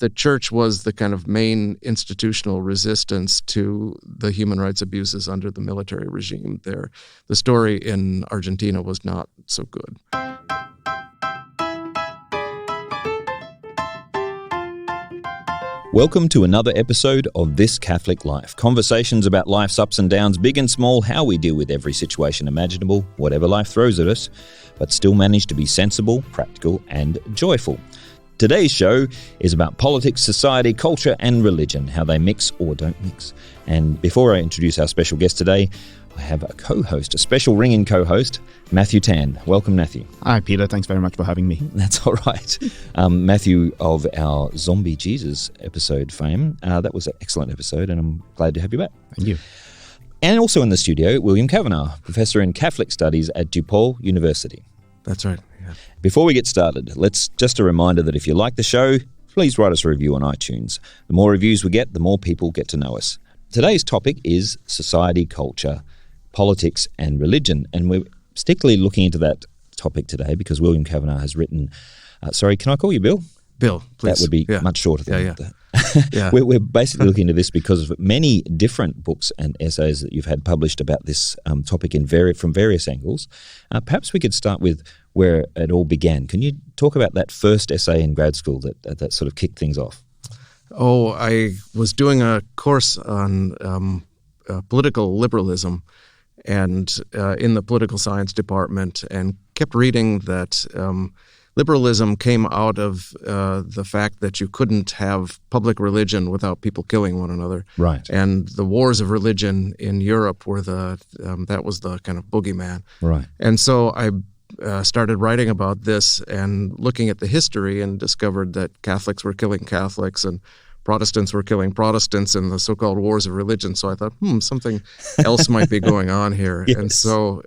the church was the kind of main institutional resistance to the human rights abuses under the military regime there. The story in Argentina was not so good. Welcome to another episode of This Catholic Life. Conversations about life's ups and downs, big and small, how we deal with every situation imaginable, whatever life throws at us, but still manage to be sensible, practical, and joyful. Today's show is about politics, society, culture, and religion, how they mix or don't mix. And before I introduce our special guest today, I have a co-host, a special ring-in co-host, Matthew Tan. Welcome, Matthew. Hi, Peter. Thanks very much for having me. That's all right. Matthew of our Zombie Jesus episode fame. That was an excellent episode, and I'm glad to have you back. Thank you. And also in the studio, William Cavanaugh, Professor in Catholic Studies at DePaul University. That's right. Yeah. Before we get started, just a reminder that if you like the show, please write us a review on iTunes. The more reviews we get, the more people get to know us. Today's topic is society, culture, politics and religion, and we're particularly looking into that topic today because William Cavanaugh has written, sorry, can I call you Bill? Bill, please. That would be much shorter than that. Yeah. We're basically looking into this because of many different books and essays that you've had published about this topic from various angles. Perhaps we could start with where it all began. Can you talk about that first essay in grad school that sort of kicked things off? Oh, I was doing a course on political liberalism and in the political science department, and kept reading that liberalism came out of the fact that you couldn't have public religion without people killing one another. Right. And the wars of religion in Europe were that was the kind of boogeyman. Right. And so I started writing about this and looking at the history and discovered that Catholics were killing Catholics and Protestants were killing Protestants in the so-called wars of religion. So I thought, something else might be going on here. Yes. And so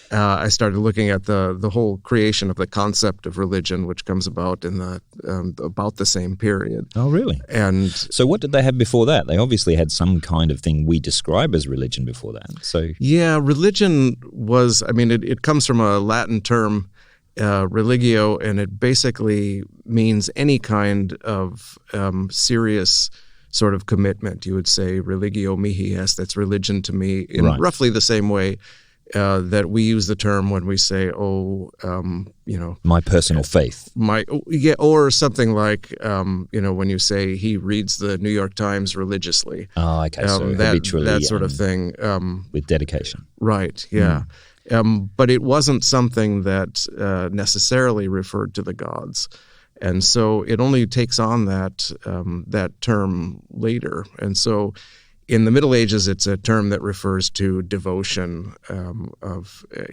I started looking at the whole creation of the concept of religion, which comes about in about the same period. Oh, really? And so what did they have before that? They obviously had some kind of thing we describe as religion before that. So yeah, religion was, it comes from a Latin term, religio, and it basically means any kind of serious sort of commitment. You would say religio mihi est, that's religion to me, in roughly the same way that we use the term when we say, my personal faith. Or something like, when you say he reads the New York Times religiously. Oh, okay, so habitually. That sort of thing. With dedication. Right, yeah. But it wasn't something that necessarily referred to the gods. And so it only takes on that term later. And so in the Middle Ages, it's a term that refers to devotion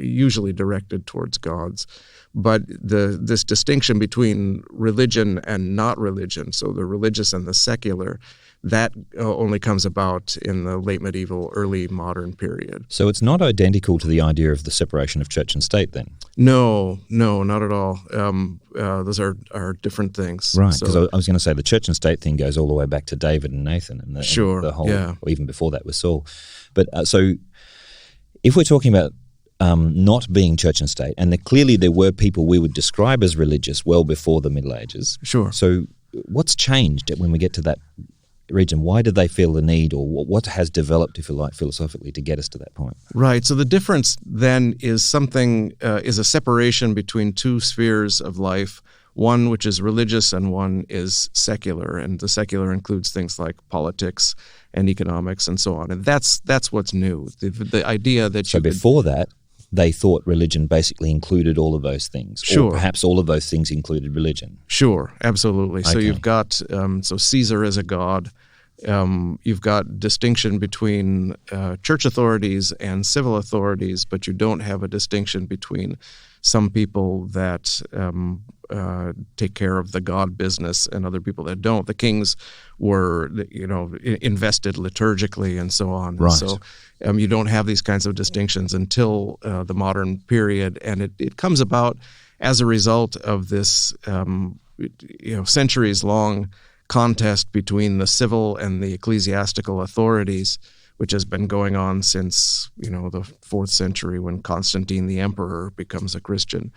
usually directed towards gods. But this distinction between religion and not religion, so the religious and the secular, that only comes about in the late medieval, early modern period. So it's not identical to the idea of the separation of church and state then? No, not at all. Those are different things. Right, because I was going to say the church and state thing goes all the way back to David and Nathan. And the whole, or even before that with Saul. But so if we're talking about not being church and state, and clearly there were people we would describe as religious well before the Middle Ages. Sure. So what's changed when we get to that region? Why did they feel the need, or what has developed, if you like, philosophically to get us to that point? Right. So the difference then is is a separation between two spheres of life, one which is religious and one is secular. And the secular includes things like politics and economics and so on. And that's what's new. The idea that before that, they thought religion basically included all of those things. Sure. Or perhaps all of those things included religion. Sure, absolutely. Okay. So you've got, so Caesar is a god. You've got distinction between church authorities and civil authorities, but you don't have a distinction between some people that take care of the God business and other people that don't. The kings were, invested liturgically and so on. Right. So you don't have these kinds of distinctions until the modern period, and it comes about as a result of this, centuries-long contest between the civil and the ecclesiastical authorities, which has been going on since, the 4th century when Constantine the emperor becomes a Christian.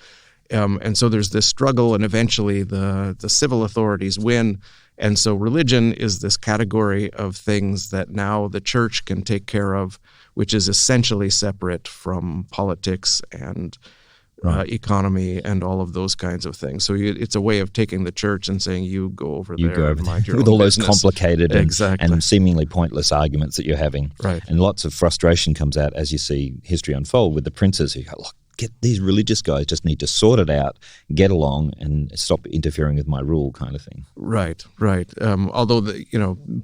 And so there's this struggle, and eventually the civil authorities win, And so religion is this category of things that now the church can take care of, which is essentially separate from politics and economy and all of those kinds of things. So it's a way of taking the church and saying, you go over there and mind your with own all business. those complicated Exactly. and seemingly pointless arguments that you're having. Right. And lots of frustration comes out as you see history unfold with the princes who go, look, these religious guys just need to sort it out, get along, and stop interfering with my rule, kind of thing. Right. Although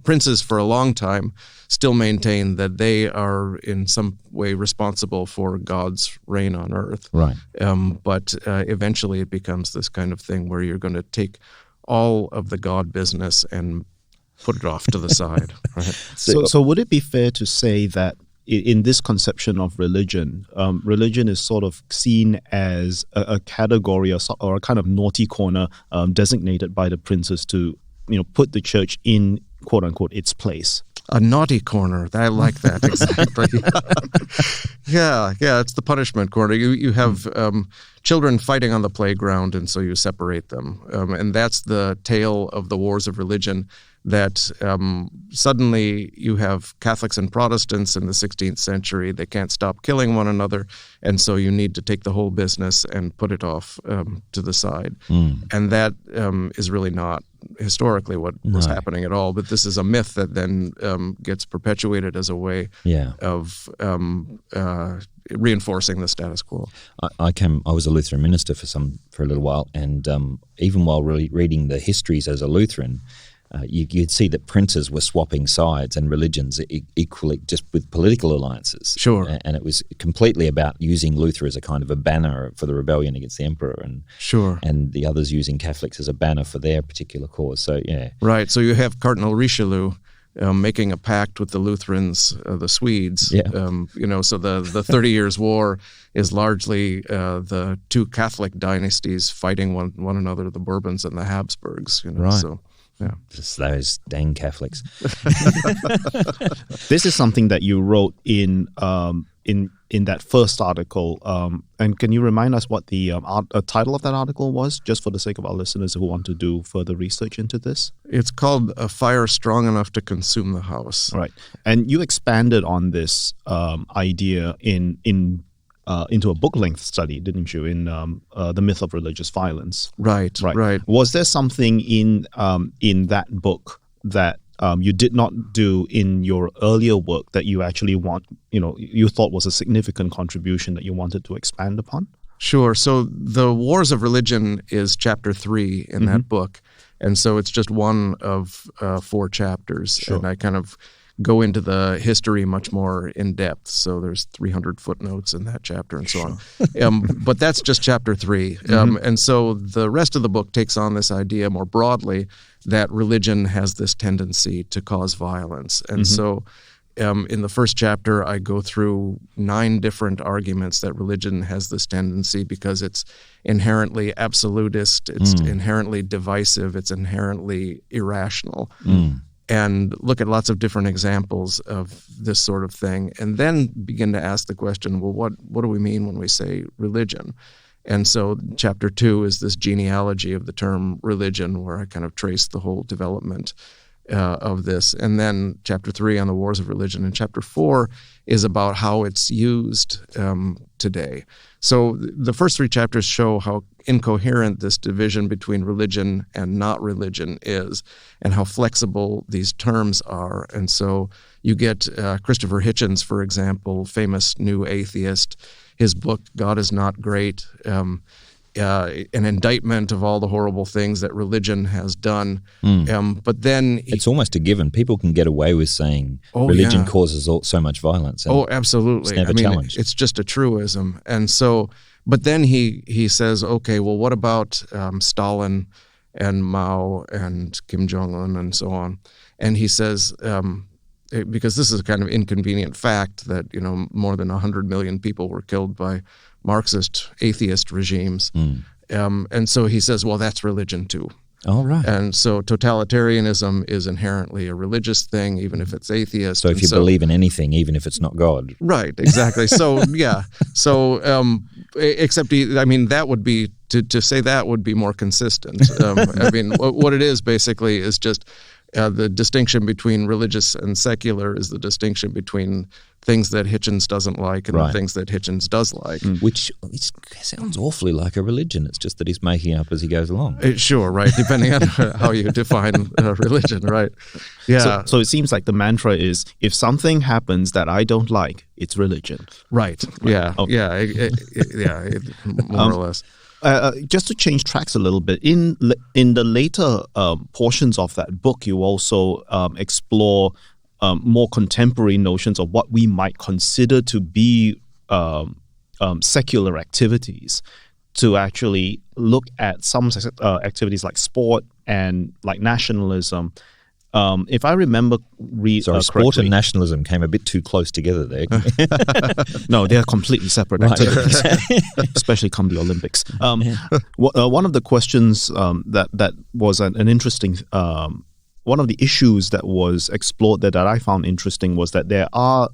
princes for a long time still maintain that they are in some way responsible for God's reign on earth. Right. But eventually it becomes this kind of thing where you're going to take all of the God business and put it off to the side. Right. So would it be fair to say that in this conception of religion, religion is sort of seen as a category or a kind of naughty corner designated by the princes to, put the church in, quote unquote, its place? A naughty corner. I like that. Exactly. Yeah. It's the punishment corner. You have children fighting on the playground, and so you separate them. And that's the tale of the wars of religion, that suddenly you have Catholics and Protestants in the 16th century. They can't stop killing one another, and so you need to take the whole business and put it off to the side. And that is really not historically what was happening at all. But this is a myth that then gets perpetuated as a way of reinforcing the status quo. I was a Lutheran minister for a little while, and even while really reading the histories as a Lutheran, you'd see that princes were swapping sides and religions equally, just with political alliances. Sure. And it was completely about using Luther as a kind of a banner for the rebellion against the emperor, and the others using Catholics as a banner for their particular cause. So, yeah. Right. So you have Cardinal Richelieu making a pact with the Lutherans, the Swedes. Yeah. So the 30 Years' War is largely the two Catholic dynasties fighting one another, the Bourbons and the Habsburgs. Right. So, yeah. Just those dang Catholics. This is something that you wrote in that first article. And can you remind us what the title of that article was, just for the sake of our listeners who want to do further research into this? It's called A Fire Strong Enough to Consume the House. Right. And you expanded on this idea into a book-length study, didn't you, in The Myth of Religious Violence? Right. Was there something in that book that you did not do in your earlier work that you actually you thought was a significant contribution that you wanted to expand upon? Sure. So the Wars of Religion is chapter 3 in that book. And so it's just one of 4 chapters. Sure. And I kind of go into the history much more in depth. So there's 300 footnotes in that chapter and so on. But that's just chapter 3. And so the rest of the book takes on this idea more broadly that religion has this tendency to cause violence. And so in the first chapter, I go through 9 different arguments that religion has this tendency because it's inherently absolutist, it's inherently divisive, it's inherently irrational. And look at lots of different examples of this sort of thing, and then begin to ask the question, well, what do we mean when we say religion? And so chapter 2 is this genealogy of the term religion, where I kind of trace the whole development of this. And then chapter 3 on the wars of religion, and chapter 4 is about how it's used today. So the first 3 chapters show how incoherent this division between religion and not religion is, and how flexible these terms are. And so you get Christopher Hitchens, for example, famous new atheist. His book, God is Not Great, an indictment of all the horrible things that religion has done. But then it's almost a given. People can get away with saying religion causes so much violence. Absolutely. It's never challenged. It's just a truism. And so, but then he says, okay, well, what about Stalin and Mao and Kim Jong-un and so on? And he says, because this is a kind of inconvenient fact that, more than 100 million people were killed by Marxist atheist regimes. And so he says, well, that's religion too. All right. And so totalitarianism is inherently a religious thing, even if it's atheist. So if you believe in anything, even if it's not God. Right, exactly. So, yeah. So, except, that would be to say that would be more consistent. I mean, what it is basically is just the distinction between religious and secular is the distinction between things that Hitchens doesn't like and the things that Hitchens does like. Which sounds awfully like a religion. It's just that he's making it up as he goes along. Sure, right, depending on how you define religion, right? Yeah. So it seems like the mantra is, if something happens that I don't like, it's religion. Right. Yeah. Okay. More or less. Just to change tracks a little bit, in the later portions of that book, you also explore more contemporary notions of what we might consider to be secular activities, to actually look at some activities like sport and like nationalism. If I remember sport and nationalism came a bit too close together there. No, they're completely separate activities, especially come the Olympics. One of the questions that was an interesting, one of the issues that was explored that I found interesting was that there are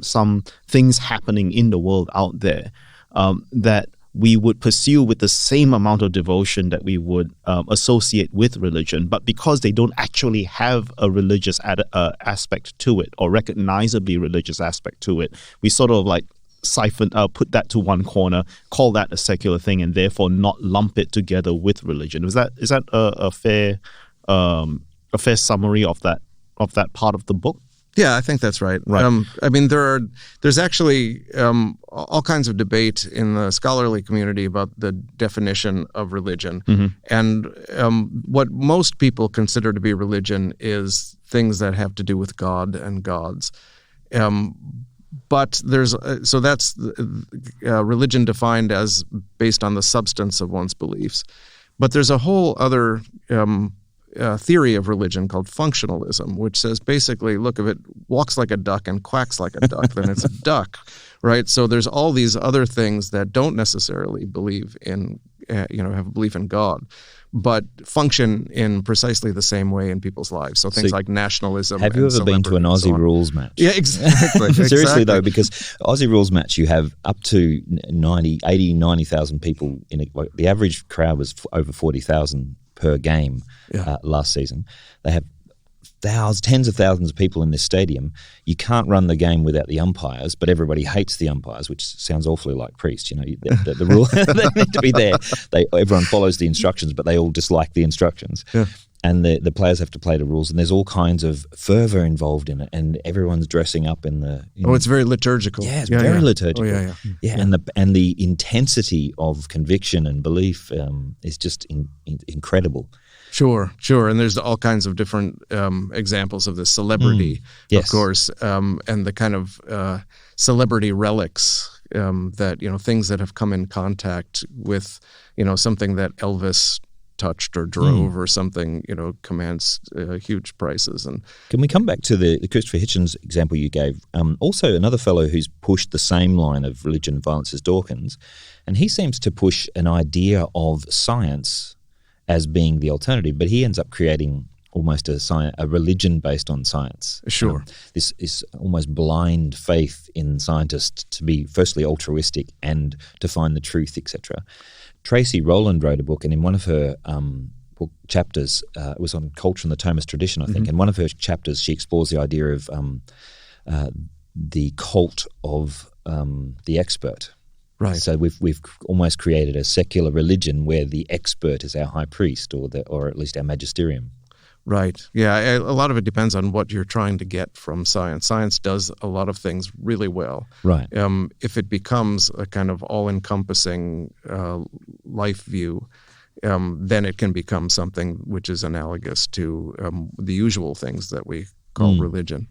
some things happening in the world out there that we would pursue with the same amount of devotion that we would associate with religion, but because they don't actually have a religious aspect to it, or recognizably religious aspect to it, we sort of like put that to one corner, call that a secular thing, and therefore not lump it together with religion. Is that a fair summary of that part of the book? Yeah, I think that's right. I mean, there's actually all kinds of debate in the scholarly community about the definition of religion. Mm-hmm. And what most people consider to be religion is things that have to do with God and gods. But that's religion defined as based on the substance of one's beliefs. But there's a whole other theory of religion called functionalism, which says basically, look, if it walks like a duck and quacks like a duck, then it's a duck, right? So there's all these other things that don't necessarily believe in, have a belief in God, but function in precisely the same way in people's lives. So things like nationalism. Have you ever been to an Aussie rules match? Yeah, exactly. Seriously though, because Aussie rules match, you have up to 90,000 people in it. The average crowd was over 40,000 per game last season. They have tens of thousands of people in this stadium. You can't run the game without the umpires, but everybody hates the umpires, which sounds awfully like priests. The rule, they need to be there. Everyone follows the instructions, but they all dislike the instructions. Yeah. And the players have to play the rules, and there's all kinds of fervour involved in it, and everyone's dressing up in the. It's very liturgical. Yeah, it's very liturgical. Oh, yeah. And the intensity of conviction and belief is just incredible. Sure. And there's all kinds of different examples of this celebrity, of course, and the kind of celebrity relics that things that have come in contact with something that Elvis touched or drove or something, commands huge prices. And can we come back to the Christopher Hitchens example you gave? Also, another fellow who's pushed the same line of religion and violence is Dawkins, and he seems to push an idea of science as being the alternative, but he ends up creating almost a religion based on science. Sure. This is almost blind faith in scientists to be firstly altruistic and to find the truth, etc. Tracy Rowland wrote a book, and in one of her book chapters, it was on culture and the Thomist tradition, I think, and one of her chapters she explores the idea of the cult of the expert. Right. So we've almost created a secular religion where the expert is our high priest, or at least our magisterium. Right. Yeah. A lot of it depends on what you're trying to get from science. Science does a lot of things really well. Right. If it becomes a kind of all-encompassing life view, then it can become something which is analogous to the usual things that we call religion.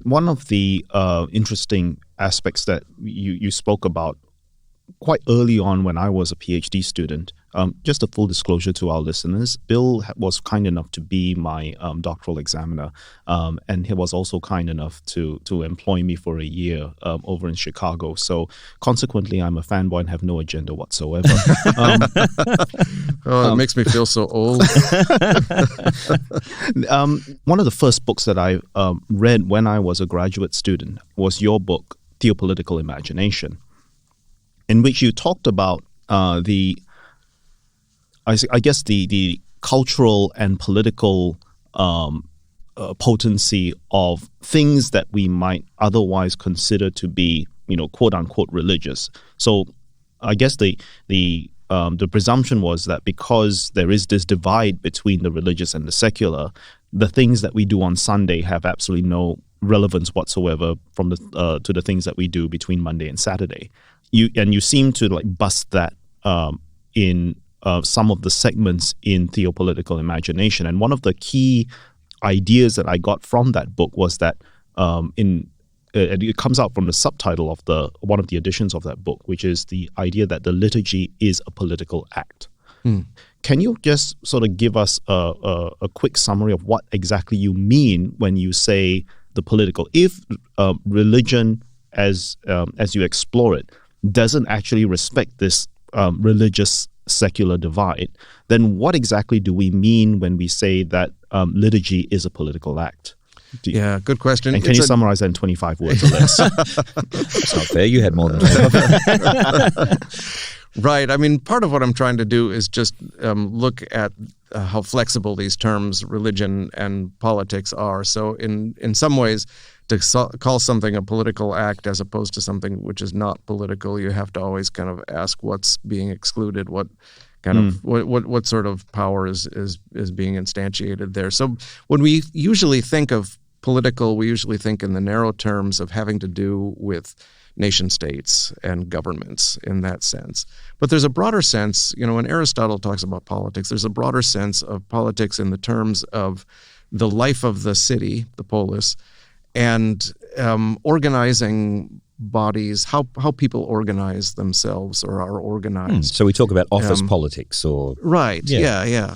One of the interesting aspects that you spoke about quite early on when I was a PhD student, just a full disclosure to our listeners, Bill was kind enough to be my doctoral examiner, and he was also kind enough to employ me for a year over in Chicago. So consequently, I'm a fanboy and have no agenda whatsoever. It makes me feel so old. One of the first books that I read when I was a graduate student was your book, Theopolitical Imagination, in which you talked about the I guess the cultural and political potency of things that we might otherwise consider to be, quote unquote religious. So I guess the presumption was that because there is this divide between the religious and the secular, the things that we do on Sunday have absolutely no relevance whatsoever from to the things that we do between Monday and Saturday. You seem to bust that in some of the segments in theopolitical imagination. And one of the key ideas that I got from that book was that it comes out from the subtitle of one of the editions of that book, which is the idea that the liturgy is a political act. Can you just sort of give us a quick summary of what exactly you mean when you say the political? If religion, as you explore it, doesn't actually respect this religious secular divide, then what exactly do we mean when we say that liturgy is a political act? Yeah, good question. And can you summarize that in 25 words or less? That's not fair. You had more than 25. Right. I mean, part of what I'm trying to do is just look at how flexible these terms, religion and politics, are. So in some ways, to call something a political act as opposed to something which is not political, you have to always kind of ask what's being excluded, what kind of what sort of power is being instantiated there. So when we usually think of political, we usually think in the narrow terms of having to do with nation states and governments in that sense. But there's a broader sense, when Aristotle talks about politics, there's a broader sense of politics in the terms of the life of the city, the polis, and organizing bodies, how people organize themselves or are organized. So we talk about office politics or... Right, yeah.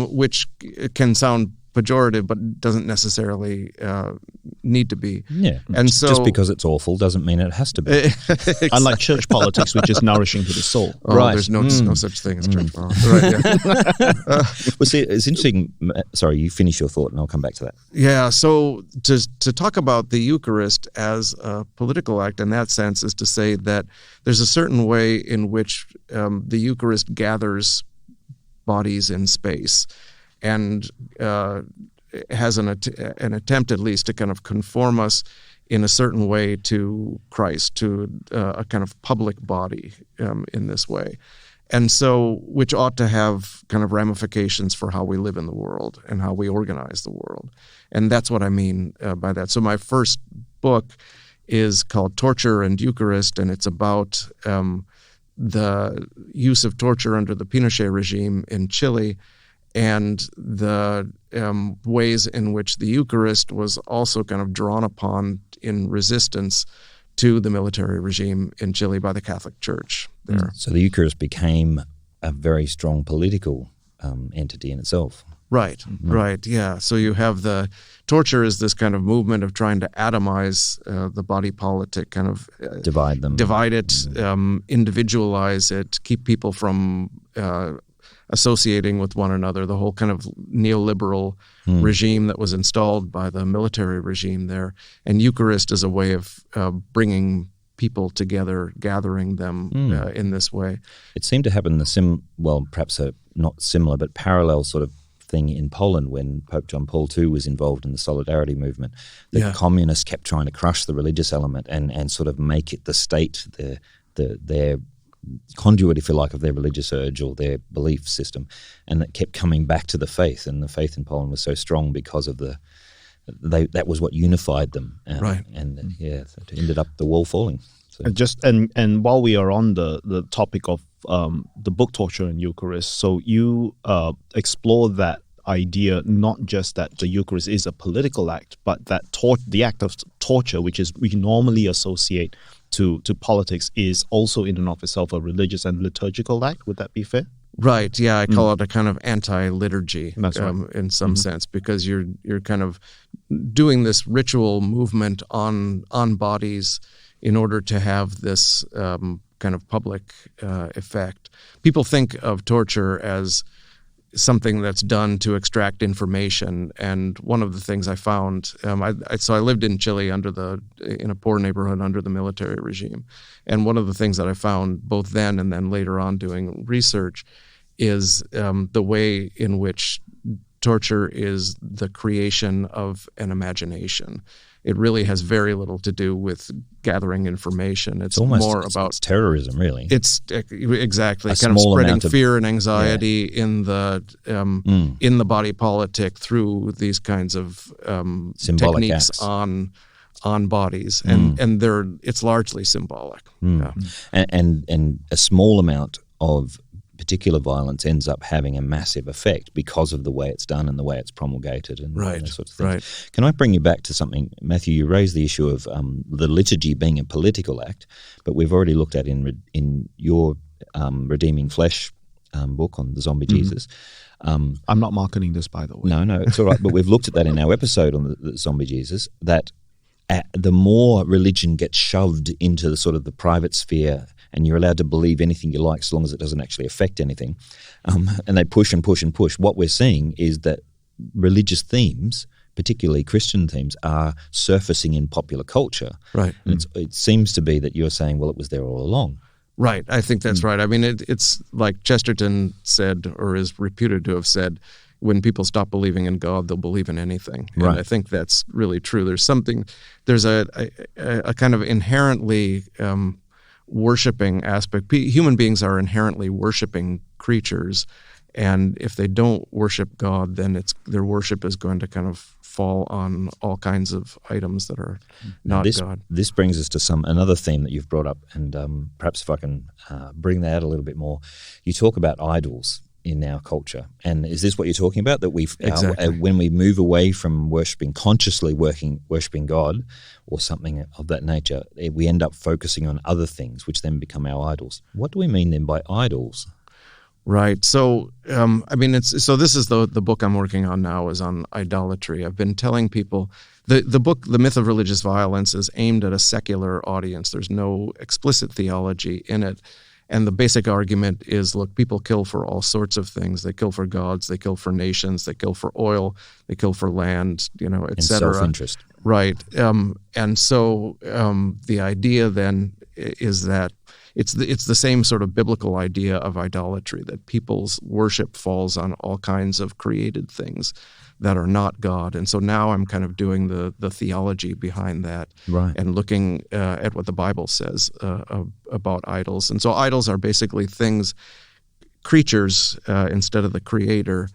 Which can sound pejorative, but doesn't necessarily need to be. Yeah, and so just because it's awful doesn't mean it has to be. Exactly. Unlike church politics, which is nourishing to the soul. Right. There's no such thing as church politics. Right, yeah. Well, see, it's interesting. Sorry, you finish your thought and I'll come back to that. Yeah, so to talk about the Eucharist as a political act in that sense is to say that there's a certain way in which the Eucharist gathers bodies in space, and has an attempt at least to kind of conform us in a certain way to Christ, to a kind of public body in this way. And so, which ought to have kind of ramifications for how we live in the world and how we organize the world. And that's what I mean by that. So my first book is called Torture and Eucharist, and it's about the use of torture under the Pinochet regime in Chile, and the ways in which the Eucharist was also kind of drawn upon in resistance to the military regime in Chile by the Catholic Church there. So the Eucharist became a very strong political entity in itself. Right, right, yeah. So you have the torture is this kind of movement of trying to atomize the body politic, kind of divide it, individualize it, keep people from associating with one another, the whole kind of neoliberal regime that was installed by the military regime there. And Eucharist is a way of bringing people together, gathering them in this way. It seemed to happen perhaps a not similar but parallel sort of thing in Poland when Pope John Paul II was involved in the Solidarity movement. The communists kept trying to crush the religious element and sort of make it the state, their conduit, if you like, of their religious urge or their belief system, and it kept coming back to the faith. And the faith in Poland was so strong because of that was what unified them, right? And so it ended up the wall falling. So. And while we are on the topic of the book Torture and Eucharist, so you explore that idea, not just that the Eucharist is a political act, but that the act of torture, which is we normally associate to politics, is also in and of itself a religious and liturgical act. Would that be fair? Right. Yeah, I call it a kind of anti-liturgy right. In some sense, because you're kind of doing this ritual movement on bodies in order to have this kind of public effect. People think of torture as something that's done to extract information, and one of the things I found, I lived in Chile in a poor neighborhood under the military regime, and one of the things that I found both then and then later on doing research is the way in which torture is the creation of an imagination. It really has very little to do with gathering information. It's more about terrorism, really. It's exactly kind of spreading fear and anxiety in the body politic through these kinds of techniques acts on bodies, and it's largely symbolic. Yeah. And a small amount of particular violence ends up having a massive effect because of the way it's done and the way it's promulgated and those sorts of things. Right. Can I bring you back to something, Matthew? You raised the issue of the liturgy being a political act, but we've already looked at in your Redeeming Flesh book on the zombie Jesus. I'm not marketing this, by the way. No, it's all right. But we've looked at that in our episode on the zombie Jesus, that the more religion gets shoved into the sort of the private sphere, and you're allowed to believe anything you like so long as it doesn't actually affect anything, and they push and push and push, what we're seeing is that religious themes, particularly Christian themes, are surfacing in popular culture. Right. And it seems to be that you're saying, well, it was there all along. Right. I think that's right. I mean, it's like Chesterton said, or is reputed to have said, when people stop believing in God, they'll believe in anything. And I think that's really true. There's a kind of inherently worshiping aspect. Human beings are inherently worshiping creatures, and if they don't worship God, then their worship is going to kind of fall on all kinds of items that are not God. This brings us to another theme that you've brought up, and perhaps if I can bring that out a little bit more. You talk about idols in our culture, and is this what you're talking about? That when we move away from consciously worshipping God or something of that nature, we end up focusing on other things, which then become our idols. What do we mean then by idols? Right. So, this is the book I'm working on now is on idolatry. I've been telling people the book, The Myth of Religious Violence, is aimed at a secular audience. There's no explicit theology in it. And the basic argument is, look, people kill for all sorts of things. They kill for gods, they kill for nations, they kill for oil, they kill for land, et cetera. And self-interest. Right. And so the idea then is that it's the same sort of biblical idea of idolatry, that people's worship falls on all kinds of created things that are not God. And so now I'm kind of doing the theology behind that, and looking at what the Bible says about idols. And so idols are basically creatures instead of the creator,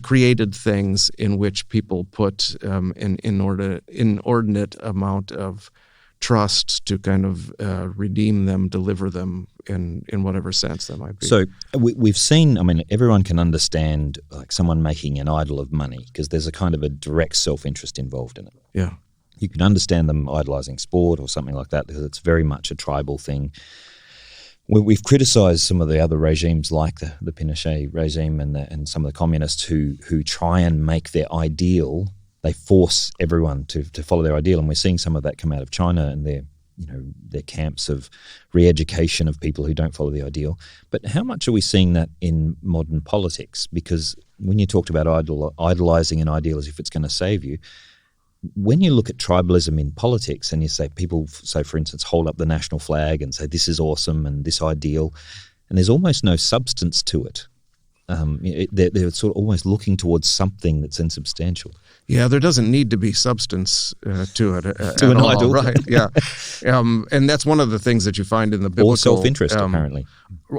created things in which people put an inordinate amount of trust to kind of redeem them, deliver them in whatever sense that might be. So we've seen, everyone can understand like someone making an idol of money because there's a kind of a direct self-interest involved in it. Yeah. You can understand them idolizing sport or something like that because it's very much a tribal thing. We've criticized some of the other regimes like the Pinochet regime and some of the communists who try and make their ideal. They force everyone to follow their ideal, and we're seeing some of that come out of China and their camps of re-education of people who don't follow the ideal. But how much are we seeing that in modern politics? Because when you talked about idolizing an ideal as if it's going to save you, when you look at tribalism in politics and you say people, say for instance, hold up the national flag and say this is awesome and this ideal, and there's almost no substance to it. They're sort of almost looking towards something that's insubstantial. Yeah, there doesn't need to be substance to it to an idol, right? Yeah, and that's one of the things that you find in the biblical. Or self-interest, apparently.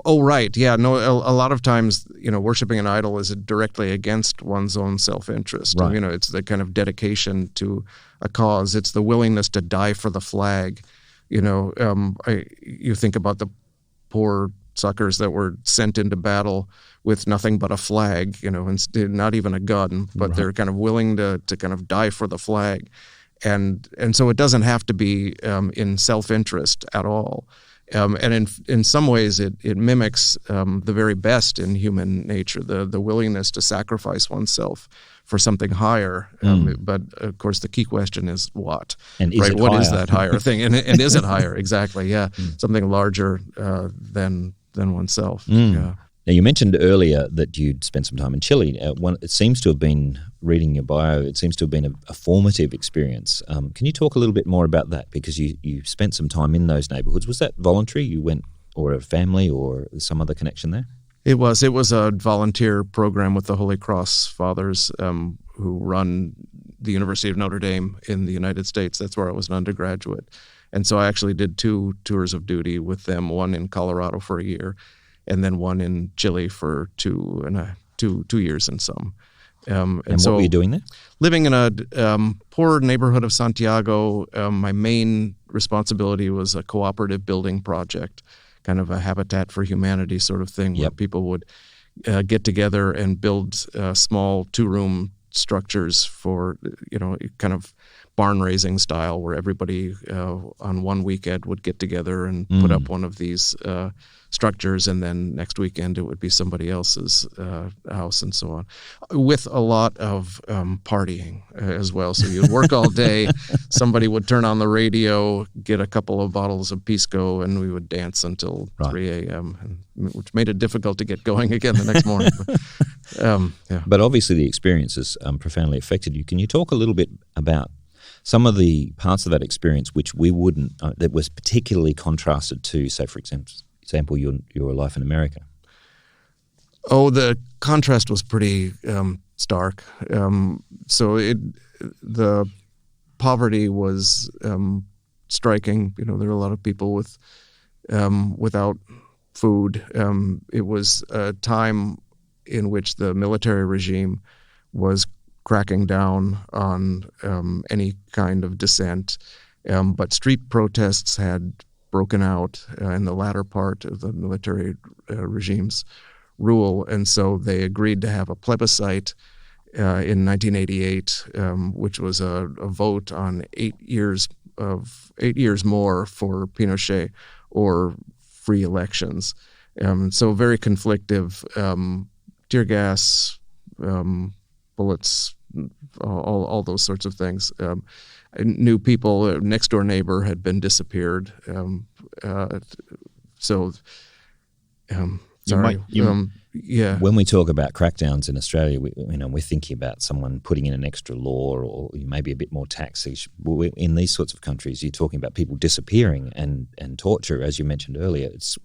Oh, right. Yeah, no. A lot of times, worshiping an idol is directly against one's own self-interest. Right. It's the kind of dedication to a cause. It's the willingness to die for the flag. You think about the poor suckers that were sent into battle with nothing but a flag, and not even a gun, but they're kind of willing to kind of die for the flag. And so it doesn't have to be in self-interest at all. And in some ways it mimics the very best in human nature, the willingness to sacrifice oneself for something higher. But of course the key question is what? And is it what higher? Is that higher thing? And is it higher? Exactly, yeah. Something larger than oneself. Yeah. Now, you mentioned earlier that you'd spent some time in Chile. It seems to have been, reading your bio, it seems to have been a formative experience. Can you talk a little bit more about that? Because you spent some time in those neighborhoods. Was that voluntary? You went, or a family, or some other connection there? It was a volunteer program with the Holy Cross Fathers, who run the University of Notre Dame in the United States. That's where I was an undergraduate. And so I actually did 2 tours of duty with them, one in Colorado for a year, and then one in Chile for 2 years and some. And so, what were you doing there? Living in a poor neighborhood of Santiago. My main responsibility was a cooperative building project, kind of a Habitat for Humanity sort of thing, where people would get together and build small 2-room structures for, kind of barn raising style, where everybody on one weekend would get together and put up one of these structures, and then next weekend it would be somebody else's house and so on, with a lot of partying as well. So you'd work all day, somebody would turn on the radio, get a couple of bottles of Pisco, and we would dance until 3 a.m., which made it difficult to get going again the next morning. But obviously the experiences profoundly affected you. Can you talk a little bit about some of the parts of that experience which we wouldn't, that was particularly contrasted to, say, for example, your life in America? Oh, the contrast was pretty stark. So the poverty was striking. There were a lot of people without food. It was a time in which the military regime was cracking down on any kind of dissent, but street protests had broken out in the latter part of the military regime's rule, and so they agreed to have a plebiscite in 1988, which was a vote on 8 years more for Pinochet or free elections. So very conflictive, tear gas, bullets, all those sorts of things. New people, next door neighbor had been disappeared. When we talk about crackdowns in Australia, we're thinking about someone putting in an extra law or maybe a bit more taxes. In these sorts of countries, you're talking about people disappearing and torture, as you mentioned earlier. It's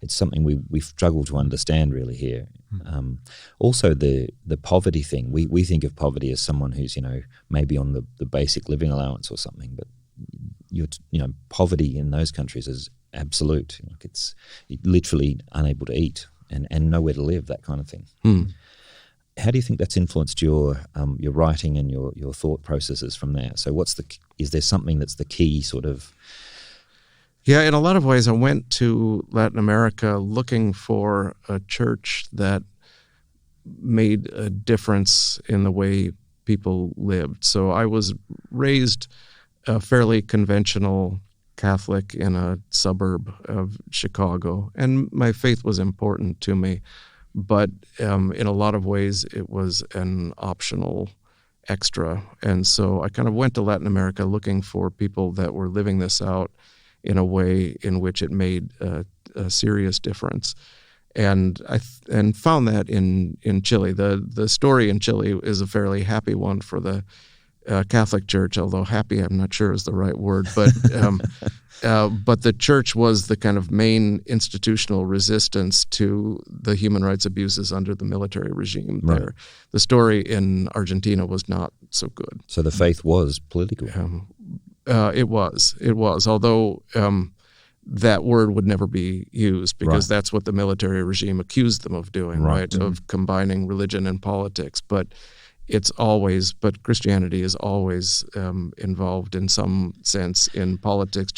something we struggle to understand really here. Also, the poverty thing. We think of poverty as someone who's maybe on the basic living allowance or something, but poverty in those countries is absolute. It's literally unable to eat and nowhere to live, that kind of thing. How do you think that's influenced your writing and your thought processes from there? So is there something that's the key sort of? Yeah, in a lot of ways, I went to Latin America looking for a church that made a difference in the way people lived. So I was raised a fairly conventional Catholic in a suburb of Chicago, and my faith was important to me, but in a lot of ways it was an optional extra. And so I kind of went to Latin America looking for people that were living this out in a way in which it made a serious difference. And I found that in Chile. The story in Chile is a fairly happy one for the Catholic Church, although happy I'm not sure is the right word. But the church was the kind of main institutional resistance to the human rights abuses under the military regime there. The story in Argentina was not so good. So the faith was political. It was, although that word would never be used because that's what the military regime accused them of doing, of combining religion and politics. But Christianity is always involved in some sense in politics,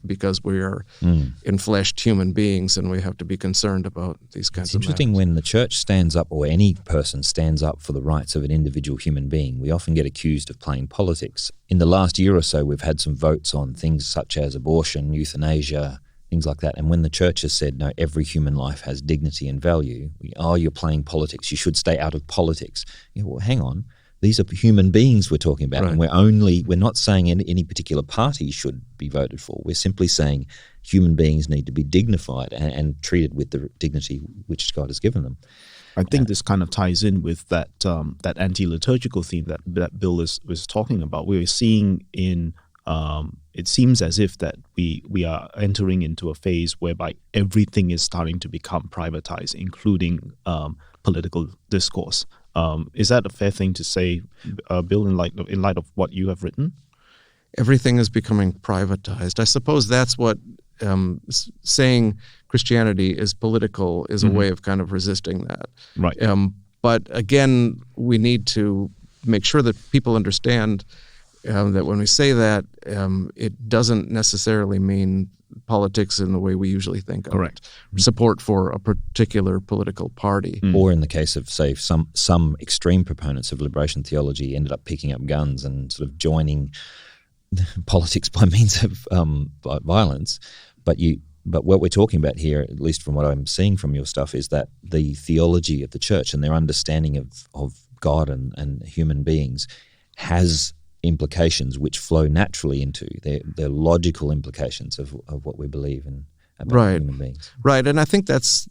because we are enfleshed human beings and we have to be concerned about these kinds of matters. It's interesting when the church stands up or any person stands up for the rights of an individual human being, we often get accused of playing politics. In the last year or so, we've had some votes on things such as abortion, euthanasia, things like that. And when the church has said, no, every human life has dignity and value, you're playing politics, you should stay out of politics. Well, hang on. These are human beings we're talking about, and we're not saying any particular party should be voted for. We're simply saying human beings need to be dignified and treated with the dignity which God has given them. I think this kind of ties in with that anti-liturgical theme that Bill was talking about. We're seeing in it seems as if that we are entering into a phase whereby everything is starting to become privatized, including political discourse. Is that a fair thing to say, Bill, in light of what you have written? Everything is becoming privatized. I suppose that's what saying Christianity is political is a way of kind of resisting that. Right. But again, we need to make sure that people understand that when we say that, it doesn't necessarily mean politics in the way we usually think of Correct. it. Support for a particular political party. Or in the case of, say, some extreme proponents of liberation theology ended up picking up guns and sort of joining politics by means of violence. But what we're talking about here, at least from what I'm seeing from your stuff, is that the theology of the church and their understanding of God and human beings has implications which flow naturally into their logical implications of what we believe in about human beings. Right, and I think that's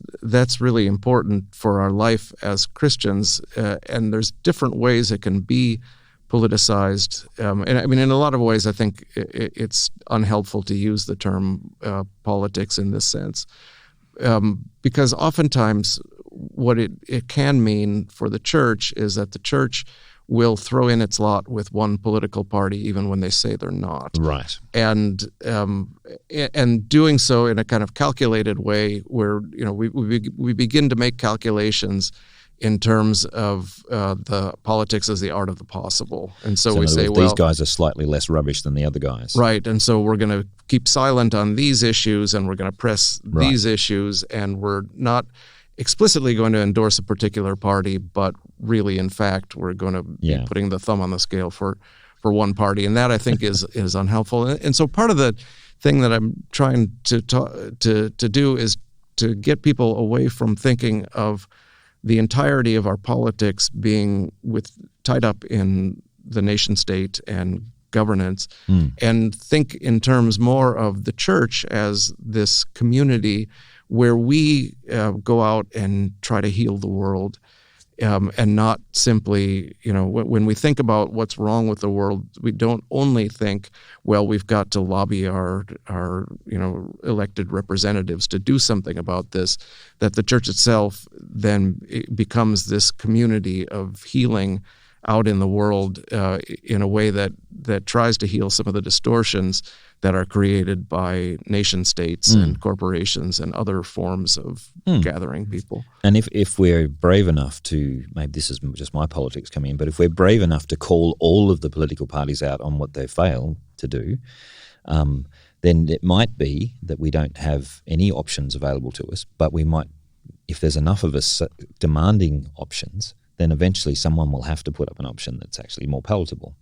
really important for our life as Christians, and there's different ways it can be politicized. And I mean, in a lot of ways, I think it's unhelpful to use the term politics in this sense, because oftentimes what it can mean for the church is that the church will throw in its lot with one political party even when they say they're not. Right. And doing so in a kind of calculated way where, we begin to make calculations in terms of the politics as the art of the possible. And so we say, these guys are slightly less rubbish than the other guys. Right. And so we're going to keep silent on these issues and we're going to press these issues, and we're not explicitly going to endorse a particular party, but really, in fact, we're going to be putting the thumb on the scale for one party. And that, I think, is unhelpful. And so part of the thing that I'm trying to do is to get people away from thinking of the entirety of our politics being tied up in the nation state and governance, and think in terms more of the church as this community where we go out and try to heal the world, and not simply, when we think about what's wrong with the world, we don't only think, well, we've got to lobby our elected representatives to do something about this, that the church itself then becomes this community of healing out in the world in a way that tries to heal some of the distortions that are created by nation states and corporations and other forms of gathering people. And if we're brave enough to, maybe this is just my politics coming in, but if we're brave enough to call all of the political parties out on what they fail to do, then it might be that we don't have any options available to us, but we might, if there's enough of us demanding options, then eventually someone will have to put up an option that's actually more palatable.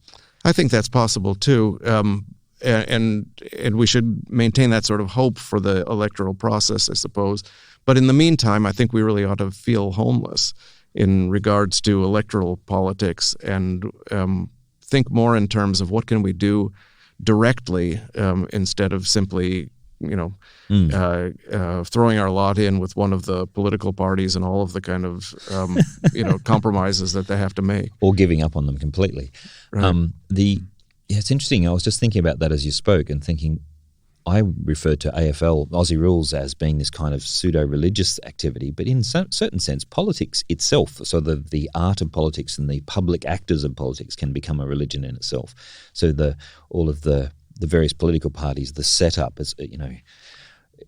I think that's possible too. And we should maintain that sort of hope for the electoral process, I suppose. But in the meantime, I think we really ought to feel homeless in regards to electoral politics and think more in terms of what can we do directly instead of simply throwing our lot in with one of the political parties and all of the kind of compromises that they have to make, or giving up on them completely. Right. It's interesting. I was just thinking about that as you spoke and thinking, I referred to AFL, Aussie Rules, as being this kind of pseudo-religious activity, but in some certain sense, politics itself, so the art of politics and the public actors of politics can become a religion in itself. So all of the various political parties, the setup is,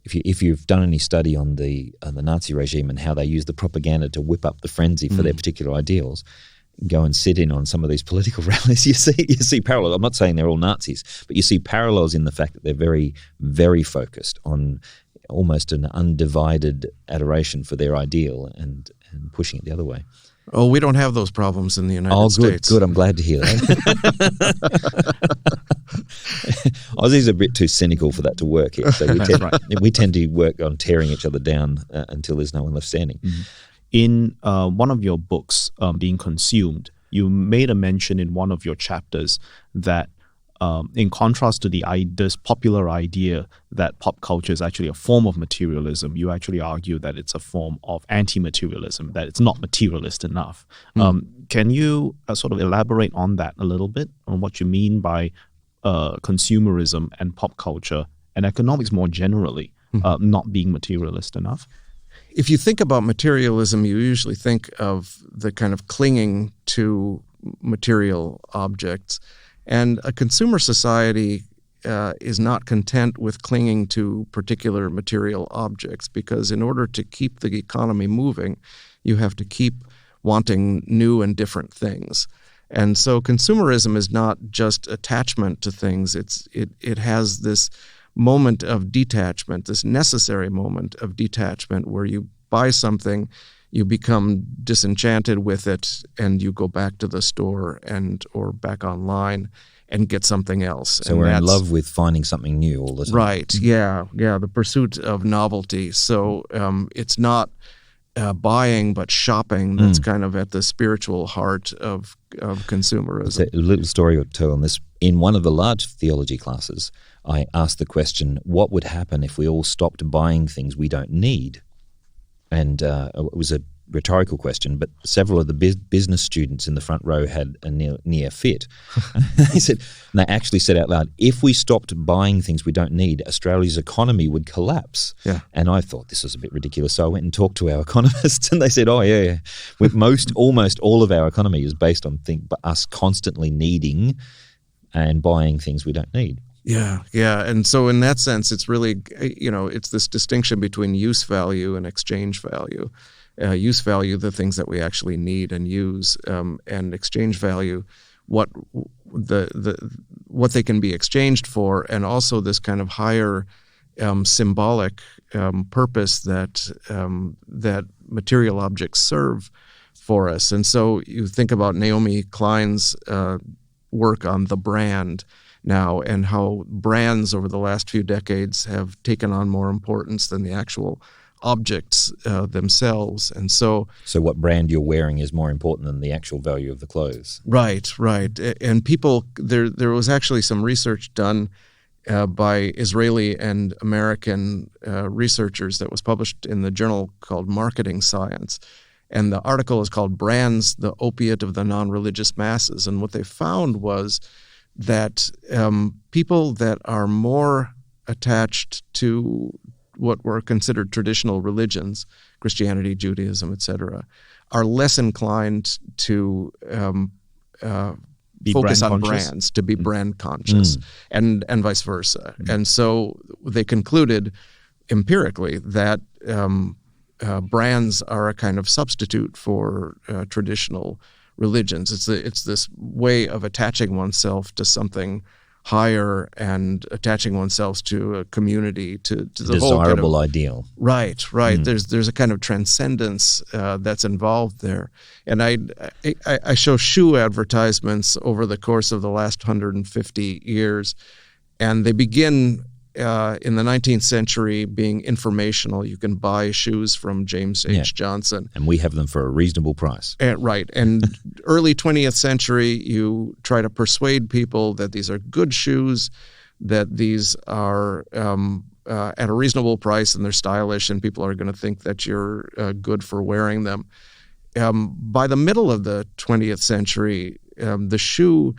if you've done any study on the Nazi regime and how they use the propaganda to whip up the frenzy for their particular ideals, go and sit in on some of these political rallies, you see parallels. I'm not saying they're all Nazis, but you see parallels in the fact that they're very, very focused on almost an undivided adoration for their ideal and pushing it the other way. Oh, we don't have those problems in the United States. Good. I'm glad to hear that. Aussies are a bit too cynical for that to work here, so we tend to work on tearing each other down until there's no one left standing. Mm-hmm. In one of your books, Being Consumed, you made a mention in one of your chapters that in contrast to this popular idea that pop culture is actually a form of materialism, you actually argue that it's a form of anti-materialism, that it's not materialist enough. Can you sort of elaborate on that a little bit, on what you mean by consumerism and pop culture and economics more generally not being materialist enough? If you think about materialism, you usually think of the kind of clinging to material objects. And a consumer society is not content with clinging to particular material objects, because in order to keep the economy moving, you have to keep wanting new and different things. And so consumerism is not just attachment to things. It has this moment of detachment, this necessary moment of detachment where you buy something, you become disenchanted with it, and you go back to the store or back online and get something else. So we're in love with finding something new all the time. Right, yeah, the pursuit of novelty. So it's not buying, but shopping that's kind of at the spiritual heart of consumerism. A little story or two on this. In one of the large theology classes, I asked the question, what would happen if we all stopped buying things we don't need? And it was a rhetorical question, but several of the business students in the front row had a near fit. They actually said out loud, if we stopped buying things we don't need, Australia's economy would collapse. Yeah. And I thought this was a bit ridiculous, so I went and talked to our economists, and they said, with almost all of our economy is based on us constantly needing and buying things we don't need. Yeah. And so in that sense, it's really, it's this distinction between use value and exchange value. Use value, the things that we actually need and use, and exchange value, what they can be exchanged for, and also this kind of higher symbolic purpose that material objects serve for us. And so you think about Naomi Klein's work on the brand now, and how brands over the last few decades have taken on more importance than the actual objects themselves. And so what brand you're wearing is more important than the actual value of the clothes. Right. And people, there was actually some research done by Israeli and American researchers that was published in the journal called Marketing Science. And the article is called Brands, the Opiate of the Non-Religious Masses. And what they found was that people that are more attached to what were considered traditional religions, Christianity, Judaism, etc., are less inclined to focus on brands, to be brand conscious, and vice versa. And so they concluded empirically that brands are a kind of substitute for traditional religions. It's this way of attaching oneself to something higher and attaching oneself to a community, to the whole desirable ideal. Right. There's a kind of transcendence that's involved there. And I show shoe advertisements over the course of the last 150 years, and they begin in the 19th century being informational. You can buy shoes from James H. Johnson. And we have them for a reasonable price. Right. And early 20th century, you try to persuade people that these are good shoes, that these are at a reasonable price and they're stylish, and people are going to think that you're good for wearing them. By the middle of the 20th century, the shoe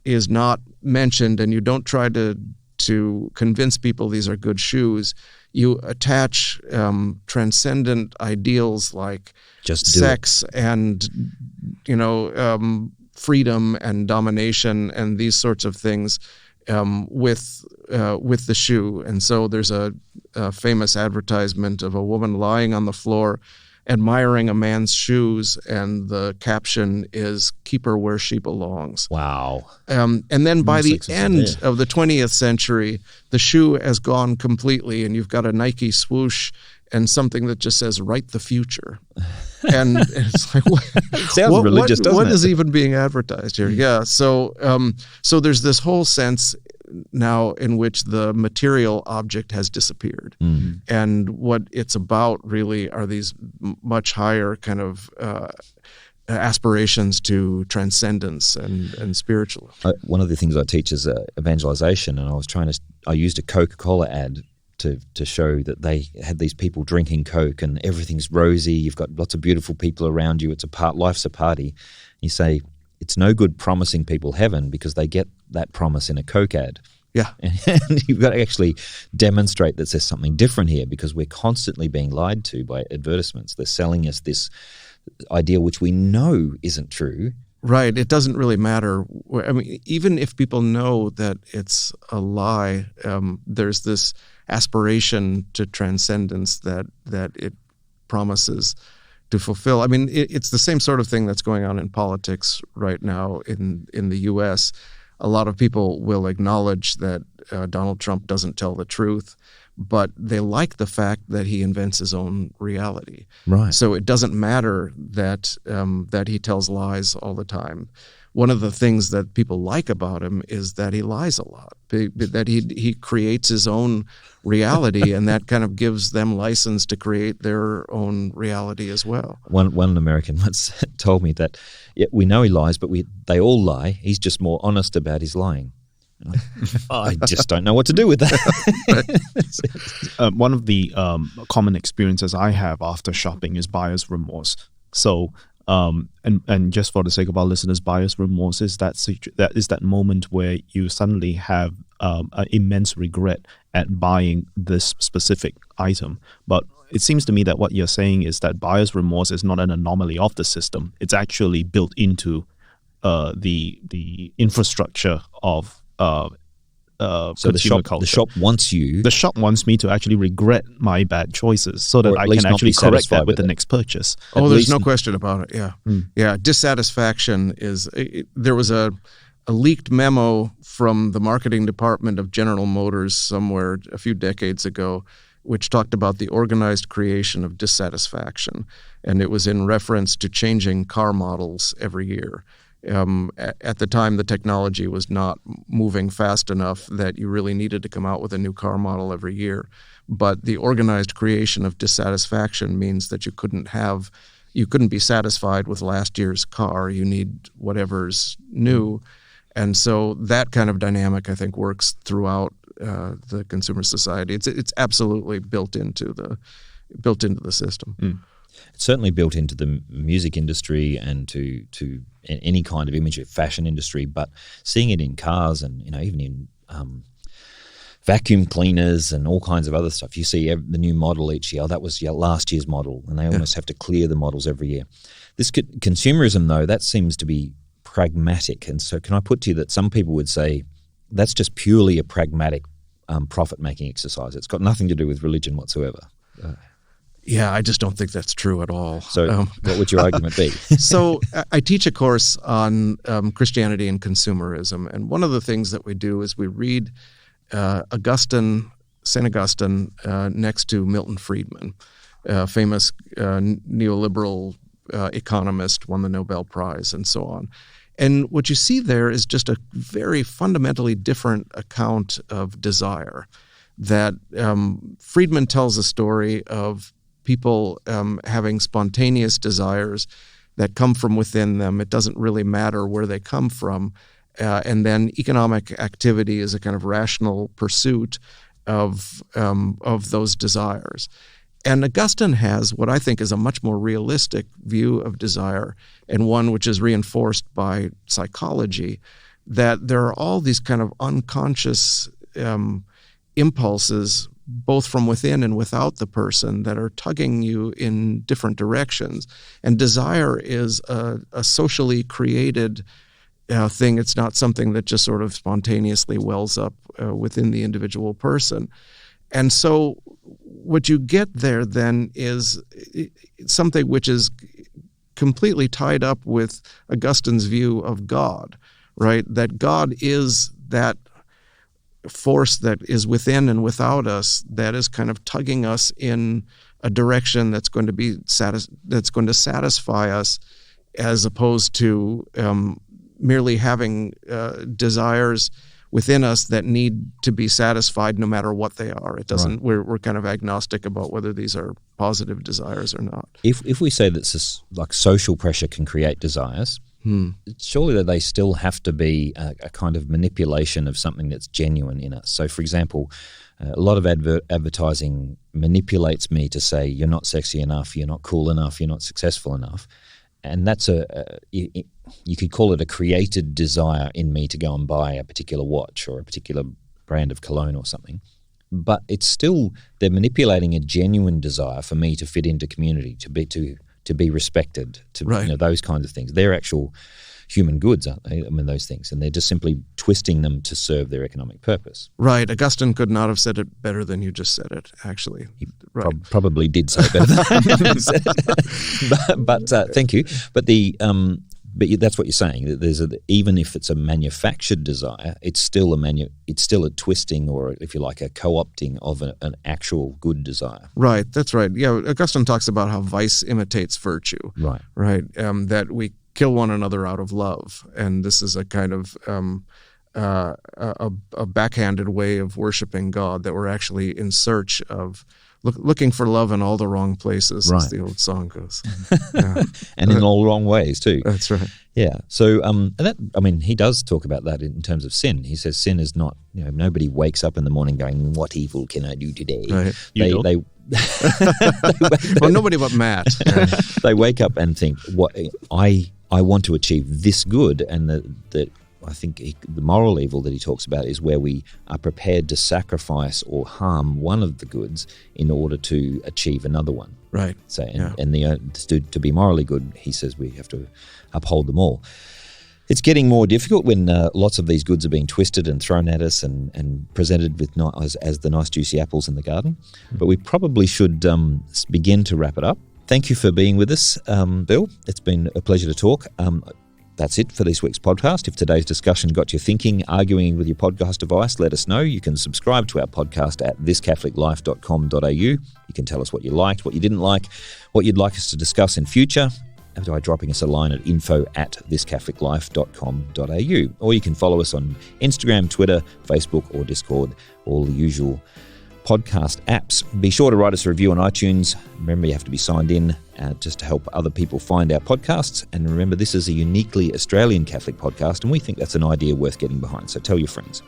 is not mentioned, and you don't try to convince people these are good shoes. You attach transcendent ideals like sex and freedom and domination and these sorts of things with the shoe. And so there's a famous advertisement of a woman lying on the floor admiring a man's shoes, and the caption is "Keep her where she belongs." Wow. And then by the end of the 20th century, the shoe has gone completely, and you've got a Nike swoosh and something that just says "Write the future." And it's like, it sounds religious, doesn't it? What is even being advertised here? Yeah. So there's this whole sense now in which the material object has disappeared. And what it's about really are these much higher kind of aspirations to transcendence and spiritual. One of the things I teach is evangelization, and I used a Coca-Cola ad to show that they had these people drinking Coke and everything's rosy. You've got lots of beautiful people around you. Life's a party. You say, it's no good promising people heaven because they get that promise in a Coke ad. Yeah. And you've got to actually demonstrate that there's something different here because we're constantly being lied to by advertisements. They're selling us this idea which we know isn't true. Right. It doesn't really matter. I mean, even if people know that it's a lie, there's this aspiration to transcendence that it promises to fulfill. I mean, it's the same sort of thing that's going on in politics right now in the U.S. A lot of people will acknowledge that Donald Trump doesn't tell the truth, but they like the fact that he invents his own reality. Right. So it doesn't matter that he tells lies all the time. One of the things that people like about him is that he lies a lot, that he creates his own reality, and that kind of gives them license to create their own reality as well. One American once told me that we know he lies, but they all lie. He's just more honest about his lying. I just don't know what to do with that. One of the common experiences I have after shopping is buyer's remorse. So, and just for the sake of our listeners, buyer's remorse is that moment where you suddenly have an immense regret at buying this specific item. But it seems to me that what you're saying is that buyer's remorse is not an anomaly of the system. It's actually built into the infrastructure of so the shop wants you. The shop wants me to actually regret my bad choices so that I can actually correct that with the next purchase. Oh, there's no question about it. Yeah. Yeah. Dissatisfaction is, there was a leaked memo from the marketing department of General Motors somewhere a few decades ago, which talked about the organized creation of dissatisfaction. And it was in reference to changing car models every year. At the time, the technology was not moving fast enough that you really needed to come out with a new car model every year. But the organized creation of dissatisfaction means that you couldn't be satisfied with last year's car. You need whatever's new. And so that kind of dynamic, I think, works throughout the consumer society. It's absolutely built into the system. It's certainly built into the music industry and to any kind of image, fashion industry, but seeing it in cars and even in vacuum cleaners and all kinds of other stuff. You see the new model each year. That was last year's model, and they almost have to clear the models every year. This consumerism, though, that seems to be pragmatic. And so can I put to you that some people would say that's just purely a pragmatic profit-making exercise. It's got nothing to do with religion whatsoever. Yeah, I just don't think that's true at all. So what would your argument be? So I teach a course on Christianity and consumerism. And one of the things that we do is we read St. Augustine next to Milton Friedman, famous neoliberal economist, won the Nobel Prize and so on. And what you see there is just a very fundamentally different account of desire. That Friedman tells a story of people having spontaneous desires that come from within them. It doesn't really matter where they come from. And then economic activity is a kind of rational pursuit of those desires. And Augustine has what I think is a much more realistic view of desire, and one which is reinforced by psychology, that there are all these kind of unconscious impulses, both from within and without the person, that are tugging you in different directions. And desire is a socially created thing. It's not something that just sort of spontaneously wells up within the individual person. And so what you get there then is something which is completely tied up with Augustine's view of God, right? That God is that force that is within and without us, that is kind of tugging us in a direction that's going to satisfy us, as opposed to merely having desires within us that need to be satisfied no matter what they are. It doesn't. Right. We're kind of agnostic about whether these are positive desires or not. If we say that like social pressure can create desires, surely that they still have to be a kind of manipulation of something that's genuine in us. So, for example, a lot of advertising manipulates me to say you're not sexy enough, you're not cool enough, you're not successful enough. and that's you could call it a created desire in me to go and buy a particular watch or a particular brand of cologne or something. But it's still, they're manipulating a genuine desire for me to fit into community, to be respected, those kinds of things. They're actual human goods, aren't they? I mean, those things. And they're just simply twisting them to serve their economic purpose. Right. Augustine could not have said it better than you just said it, actually. He probably did say it better than you said it. But thank you. But but that's what you're saying. That even if it's a manufactured desire, it's still a twisting, or if you like, a co-opting of an actual good desire. Right. That's right. Yeah. Augustine talks about how vice imitates virtue. Right. Right. That we kill one another out of love, and this is a kind of a backhanded way of worshiping God, that we're actually in search of. Looking for love in all the wrong places, as the old song goes. Yeah. And in all wrong ways, too. That's right. Yeah. So, he does talk about that in terms of sin. He says sin is not, nobody wakes up in the morning going, what evil can I do today? Right. Well, nobody but Matt. They wake up and think, "What I want to achieve this good," and that I think the moral evil that he talks about is where we are prepared to sacrifice or harm one of the goods in order to achieve another one. Right. So, to be morally good, he says we have to uphold them all. It's getting more difficult when lots of these goods are being twisted and thrown at us and presented with as the nice juicy apples in the garden. But we probably should begin to wrap it up. Thank you for being with us, Bill. It's been a pleasure to talk. That's it for this week's podcast. If today's discussion got you thinking, arguing with your podcast device, let us know. You can subscribe to our podcast at thiscatholiclife.com.au. You can tell us what you liked, what you didn't like, what you'd like us to discuss in future, by dropping us a line at info@thiscatholiclife.com.au. Or you can follow us on Instagram, Twitter, Facebook, or Discord, all the usual podcast apps. Be sure to write us a review on iTunes. Remember, you have to be signed in just to help other people find our podcasts. And remember, this is a uniquely Australian Catholic podcast, and we think that's an idea worth getting behind. So tell your friends.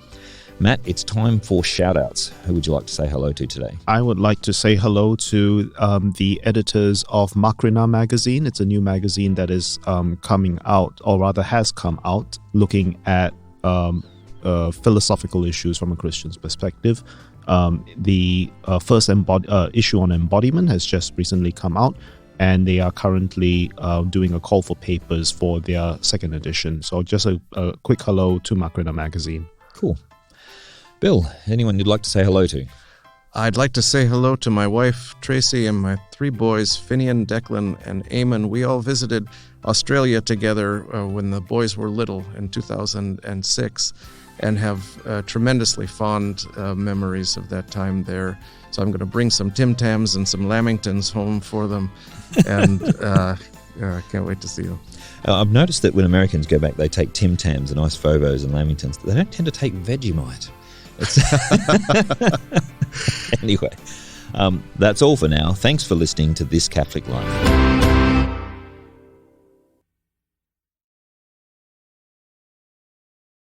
Matt, it's time for shout-outs. Who would you like to say hello to today? I would like to say hello to the editors of Macrina magazine. It's a new magazine that is coming out, or rather has come out, looking at philosophical issues from a Christian's perspective. The first issue on embodiment has just recently come out, and they are currently doing a call for papers for their second edition. So just a quick hello to Macrina magazine. Cool. Bill, anyone you'd like to say hello to? I'd like to say hello to my wife, Tracy, and my 3 boys, Finian, Declan, and Eamon. We all visited Australia together when the boys were little in 2006, and have tremendously fond memories of that time there. So I'm going to bring some Tim Tams and some Lamingtons home for them, and I can't wait to see them. I've noticed that when Americans go back, they take Tim Tams and Ice Phobos and Lamingtons. They don't tend to take Vegemite. Anyway, that's all for now. Thanks for listening to This Catholic Life.